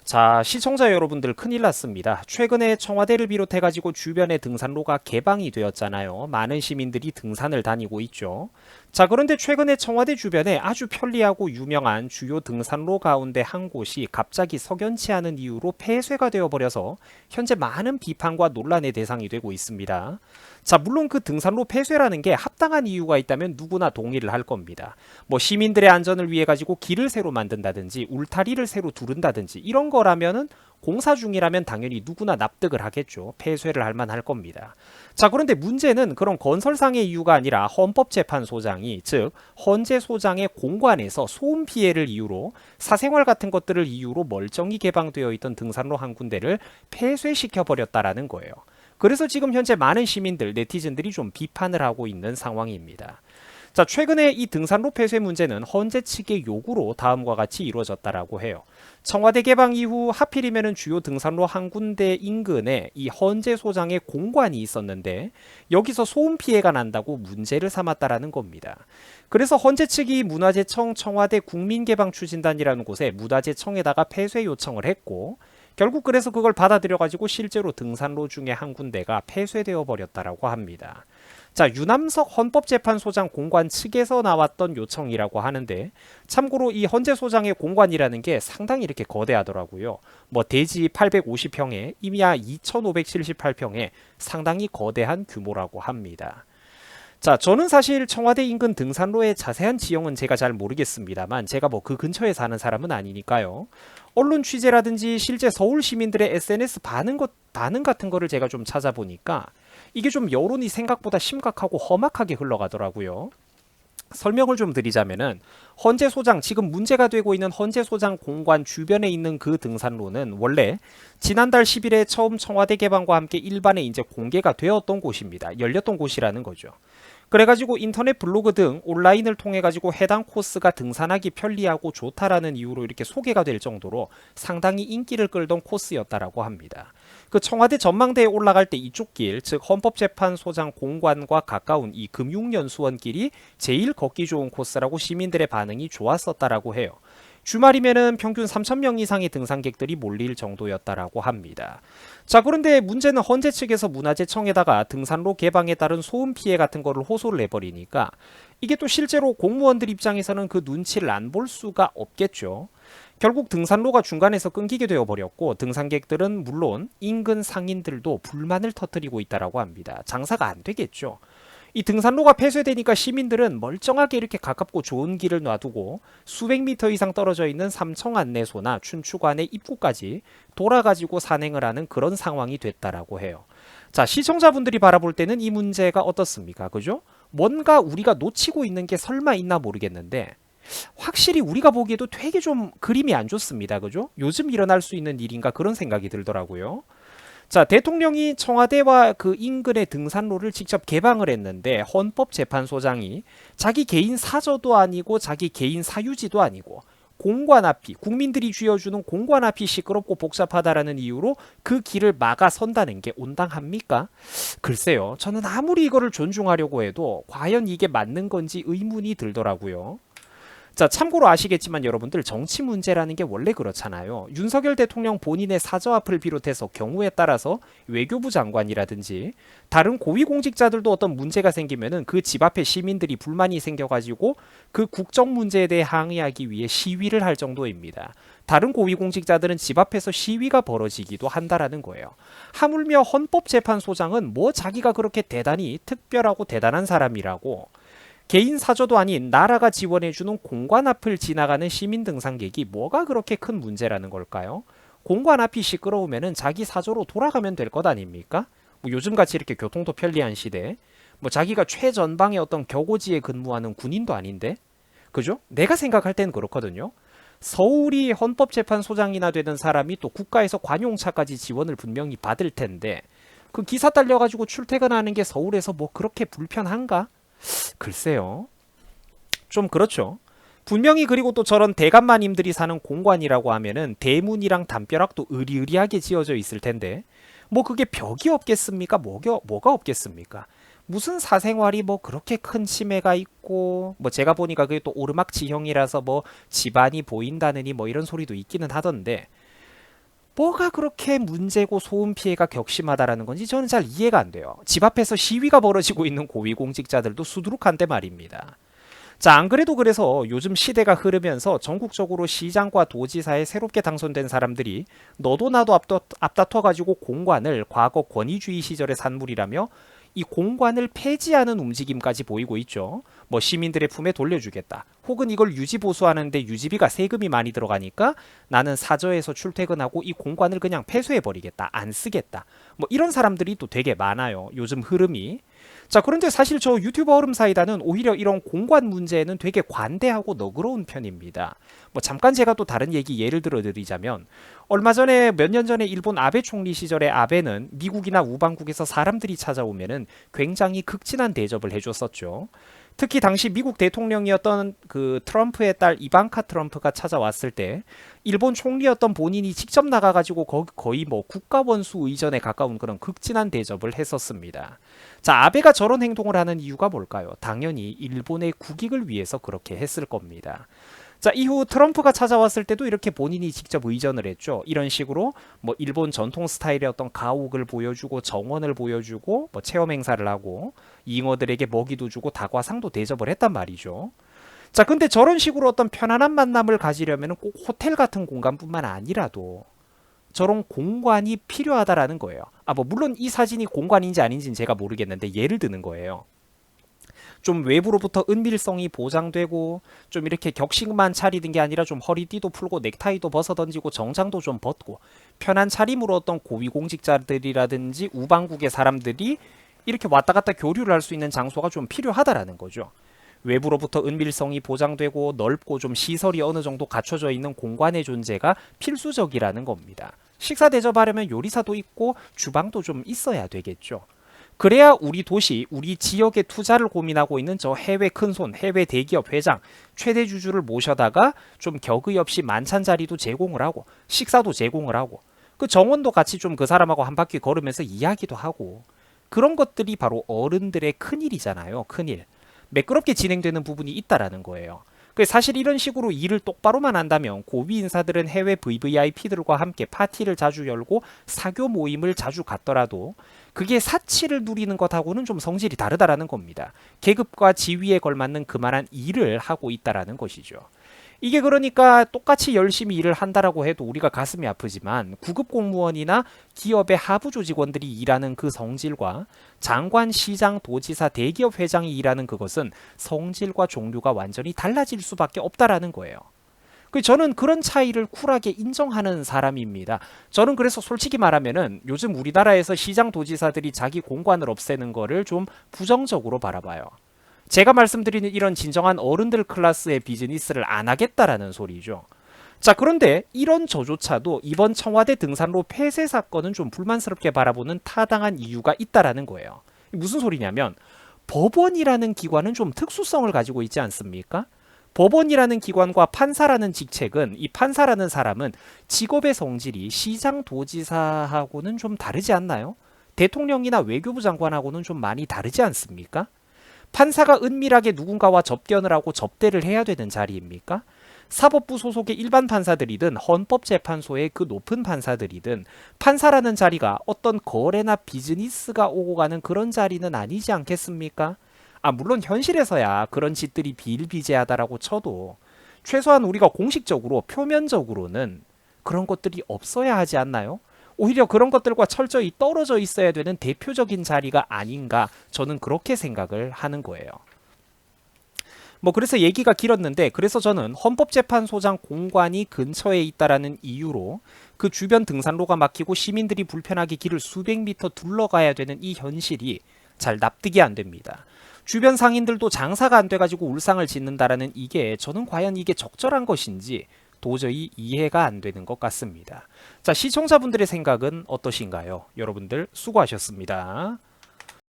자, 시청자 여러분들 큰일 났습니다. 최근에 청와대를 비롯해가지고 주변의 등산로가 개방이 되었잖아요. 많은 시민들이 등산을 다니고 있죠. 자, 그런데 최근에 청와대 주변에 아주 편리하고 유명한 주요 등산로 가운데 한 곳이 갑자기 석연치 않은 이유로 폐쇄가 되어버려서 현재 많은 비판과 논란의 대상이 되고 있습니다. 자, 물론 그 등산로 폐쇄라는 게 합당한 이유가 있다면 누구나 동의를 할 겁니다. 뭐 시민들의 안전을 위해 가지고 길을 새로 만든다든지 울타리를 새로 두른다든지 이런 거라면은 공사 중이라면 당연히 누구나 납득을 하겠죠. 폐쇄를 할 만할 겁니다. 자, 그런데 문제는 그런 건설상의 이유가 아니라 헌법재판소장이, 즉 헌재 소장의 공관에서 소음 피해를 이유로 사생활 같은 것들을 이유로 멀쩡히 개방되어 있던 등산로 한 군데를 폐쇄시켜 버렸다라는 거예요. 그래서 지금 현재 많은 시민들, 네티즌들이 좀 비판을 하고 있는 상황입니다. 자, 최근에 이 등산로 폐쇄 문제는 헌재 측의 요구로 다음과 같이 이루어졌다라고 해요. 청와대 개방 이후 하필이면은 주요 등산로 한 군데 인근에 이 헌재 소장의 공관이 있었는데 여기서 소음 피해가 난다고 문제를 삼았다라는 겁니다. 그래서 헌재 측이 문화재청 청와대 국민개방추진단이라는 곳에 문화재청에다가 폐쇄 요청을 했고 결국 그래서 그걸 받아들여 가지고 실제로 등산로 중에 한 군데가 폐쇄되어 버렸다라고 합니다. 자, 유남석 헌법재판소장 공관 측에서 나왔던 요청이라고 하는데 참고로 이 헌재 소장의 공관이라는 게 상당히 이렇게 거대하더라고요. 뭐 대지 850평에 임야 2578평에 상당히 거대한 규모라고 합니다. 자, 저는 사실 청와대 인근 등산로의 자세한 지형은 제가 잘 모르겠습니다만 제가 뭐 그 근처에 사는 사람은 아니니까요. 언론 취재라든지 실제 서울 시민들의 SNS 반응 같은 거를 제가 좀 찾아보니까 이게 좀 여론이 생각보다 심각하고 험악하게 흘러가더라고요. 설명을 좀 드리자면은 헌재 소장, 지금 문제가 되고 있는 헌재 소장 공관 주변에 있는 그 등산로는 원래 지난달 10일에 처음 청와대 개방과 함께 일반에 이제 공개가 되었던 곳입니다. 열렸던 곳이라는 거죠. 그래가지고 인터넷 블로그 등 온라인을 통해 가지고 해당 코스가 등산하기 편리하고 좋다라는 이유로 이렇게 소개가 될 정도로 상당히 인기를 끌던 코스였다라고 합니다. 그 청와대 전망대에 올라갈 때 이쪽 길, 즉 헌법재판소장 공관과 가까운 이 금융연수원길이 제일 걷기 좋은 코스라고 시민들의 반응이 좋았었다라고 해요. 주말이면은 평균 3,000명 이상의 등산객들이 몰릴 정도였다라고 합니다. 자, 그런데 문제는 헌재 측에서 문화재청에다가 등산로 개방에 따른 소음 피해 같은 거를 호소를 해버리니까 이게 또 실제로 공무원들 입장에서는 그 눈치를 안 볼 수가 없겠죠. 결국 등산로가 중간에서 끊기게 되어버렸고 등산객들은 물론 인근 상인들도 불만을 터뜨리고 있다라고 합니다. 장사가 안 되겠죠. 이 등산로가 폐쇄되니까 시민들은 멀쩡하게 이렇게 가깝고 좋은 길을 놔두고 수백 미터 이상 떨어져 있는 삼청 안내소나 춘추관의 입구까지 돌아가지고 산행을 하는 그런 상황이 됐다라고 해요. 자, 시청자분들이 바라볼 때는 이 문제가 어떻습니까? 그죠? 뭔가 우리가 놓치고 있는 게 설마 있나 모르겠는데 확실히 우리가 보기에도 되게 좀 그림이 안 좋습니다. 그죠? 요즘 일어날 수 있는 일인가 그런 생각이 들더라고요. 자, 대통령이 청와대와 그 인근의 등산로를 직접 개방을 했는데 헌법재판소장이 자기 개인 사저도 아니고 자기 개인 사유지도 아니고 공관 앞이, 국민들이 쥐어주는 공관 앞이 시끄럽고 복잡하다라는 이유로 그 길을 막아선다는 게 온당합니까? 글쎄요, 저는 아무리 이거를 존중하려고 해도 과연 이게 맞는 건지 의문이 들더라고요. 자, 참고로 아시겠지만 여러분들 정치 문제라는 게 원래 그렇잖아요. 윤석열 대통령 본인의 사저 앞을 비롯해서 경우에 따라서 외교부 장관이라든지 다른 고위공직자들도 어떤 문제가 생기면은 그 집 앞에 시민들이 불만이 생겨가지고 그 국정 문제에 대해 항의하기 위해 시위를 할 정도입니다. 다른 고위공직자들은 집 앞에서 시위가 벌어지기도 한다라는 거예요. 하물며 헌법재판소장은 뭐 자기가 그렇게 대단히 특별하고 대단한 사람이라고 개인 사저도 아닌 나라가 지원해주는 공관 앞을 지나가는 시민 등산객이 뭐가 그렇게 큰 문제라는 걸까요? 공관 앞이 시끄러우면 자기 사저로 돌아가면 될 것 아닙니까? 뭐 요즘같이 이렇게 교통도 편리한 시대에 뭐 자기가 최전방의 어떤 격오지에 근무하는 군인도 아닌데 그죠? 내가 생각할 땐 그렇거든요. 서울이 헌법재판소장이나 되는 사람이 또 국가에서 관용차까지 지원을 분명히 받을 텐데 그 기사 딸려가지고 출퇴근하는 게 서울에서 뭐 그렇게 불편한가? 글쎄요. 좀 그렇죠. 분명히 그리고 또 저런 대감마님들이 사는 공관이라고 하면은 대문이랑 담벼락도 으리으리하게 지어져 있을 텐데 뭐 그게 벽이 없겠습니까? 뭐가 없겠습니까? 무슨 사생활이 뭐 그렇게 큰 침해가 있고 뭐 제가 보니까 그게 또 오르막 지형이라서 뭐 집안이 보인다느니 뭐 이런 소리도 있기는 하던데 뭐가 그렇게 문제고 소음 피해가 격심하다라는 건지 저는 잘 이해가 안 돼요. 집 앞에서 시위가 벌어지고 있는 고위공직자들도 수두룩한데 말입니다. 자, 안 그래도 그래서 요즘 시대가 흐르면서 전국적으로 시장과 도지사에 새롭게 당선된 사람들이 너도 나도 앞다퉈가지고 공관을 과거 권위주의 시절의 산물이라며 이 공관을 폐지하는 움직임까지 보이고 있죠. 뭐 시민들의 품에 돌려주겠다. 혹은 이걸 유지보수하는데 유지비가 세금이 많이 들어가니까 나는 사저에서 출퇴근하고 이 공관을 그냥 폐쇄해버리겠다. 안 쓰겠다. 뭐 이런 사람들이 또 되게 많아요. 요즘 흐름이. 자, 그런데 사실 저 유튜버 얼음사이다는 오히려 이런 공관 문제에는 되게 관대하고 너그러운 편입니다. 뭐 잠깐 제가 또 다른 얘기 예를 들어 드리자면 얼마 전에 몇 년 전에 일본 아베 총리 시절에 아베는 미국이나 우방국에서 사람들이 찾아오면은 굉장히 극진한 대접을 해줬었죠. 특히 당시 미국 대통령이었던 그 트럼프의 딸 이방카 트럼프가 찾아왔을 때 일본 총리였던 본인이 직접 나가가지고 거의 뭐 국가원수 의전에 가까운 그런 극진한 대접을 했었습니다. 자, 아베가 저런 행동을 하는 이유가 뭘까요? 당연히 일본의 국익을 위해서 그렇게 했을 겁니다. 자, 이후 트럼프가 찾아왔을 때도 이렇게 본인이 직접 의전을 했죠. 이런 식으로 뭐 일본 전통 스타일의 어떤 가옥을 보여주고 정원을 보여주고 뭐 체험 행사를 하고 잉어들에게 먹이도 주고 다과상도 대접을 했단 말이죠. 자, 근데 저런 식으로 어떤 편안한 만남을 가지려면 꼭 호텔 같은 공간뿐만 아니라도 저런 공간이 필요하다라는 거예요. 아, 뭐 물론 이 사진이 공간인지 아닌지는 제가 모르겠는데 예를 드는 거예요. 좀 외부로부터 은밀성이 보장되고 좀 이렇게 격식만 차리는 게 아니라 좀 허리띠도 풀고 넥타이도 벗어던지고 정장도 좀 벗고 편한 차림으로 어떤 고위공직자들이라든지 우방국의 사람들이 이렇게 왔다 갔다 교류를 할 수 있는 장소가 좀 필요하다라는 거죠. 외부로부터 은밀성이 보장되고 넓고 좀 시설이 어느 정도 갖춰져 있는 공간의 존재가 필수적이라는 겁니다. 식사 대접하려면 요리사도 있고 주방도 좀 있어야 되겠죠. 그래야 우리 도시, 우리 지역의 투자를 고민하고 있는 저 해외 큰손, 해외 대기업 회장, 최대 주주를 모셔다가 좀 격의 없이 만찬 자리도 제공을 하고 식사도 제공을 하고 그 정원도 같이 좀 그 사람하고 한 바퀴 걸으면서 이야기도 하고 그런 것들이 바로 어른들의 큰일이잖아요. 큰일. 매끄럽게 진행되는 부분이 있다라는 거예요. 사실 이런 식으로 일을 똑바로만 한다면 고위 인사들은 해외 VVIP들과 함께 파티를 자주 열고 사교 모임을 자주 갖더라도 그게 사치를 누리는 것하고는 좀 성질이 다르다라는 겁니다. 계급과 지위에 걸맞는 그만한 일을 하고 있다라는 것이죠. 이게 그러니까 똑같이 열심히 일을 한다라고 해도 우리가 가슴이 아프지만 구급 공무원이나 기업의 하부 조직원들이 일하는 그 성질과 장관, 시장, 도지사, 대기업 회장이 일하는 그것은 성질과 종류가 완전히 달라질 수밖에 없다라는 거예요. 저는 그런 차이를 쿨하게 인정하는 사람입니다. 저는 그래서 솔직히 말하면은 요즘 우리나라에서 시장 도지사들이 자기 공관을 없애는 거를 좀 부정적으로 바라봐요. 제가 말씀드리는 이런 진정한 어른들 클래스의 비즈니스를 안 하겠다라는 소리죠. 자, 그런데 이런 저조차도 이번 청와대 등산로 폐쇄 사건은 좀 불만스럽게 바라보는 타당한 이유가 있다라는 거예요. 무슨 소리냐면 법원이라는 기관은 좀 특수성을 가지고 있지 않습니까? 법원이라는 기관과 판사라는 직책은 이 판사라는 사람은 직업의 성질이 시장 도지사하고는 좀 다르지 않나요? 대통령이나 외교부 장관하고는 좀 많이 다르지 않습니까? 판사가 은밀하게 누군가와 접견을 하고 접대를 해야 되는 자리입니까? 사법부 소속의 일반 판사들이든 헌법재판소의 그 높은 판사들이든 판사라는 자리가 어떤 거래나 비즈니스가 오고 가는 그런 자리는 아니지 않겠습니까? 아, 물론 현실에서야 그런 짓들이 비일비재하다라고 쳐도 최소한 우리가 공식적으로 표면적으로는 그런 것들이 없어야 하지 않나요? 오히려 그런 것들과 철저히 떨어져 있어야 되는 대표적인 자리가 아닌가 저는 그렇게 생각을 하는 거예요. 그래서 얘기가 길었는데 그래서 저는 헌법재판소장 공관이 근처에 있다라는 이유로 그 주변 등산로가 막히고 시민들이 불편하게 길을 수백 미터 둘러가야 되는 이 현실이 잘 납득이 안 됩니다. 주변 상인들도 장사가 안 돼가지고 울상을 짓는다라는 이게 저는 과연 이게 적절한 것인지 도저히 이해가 안 되는 것 같습니다. 자, 시청자분들의 생각은 어떠신가요? 여러분들 수고하셨습니다.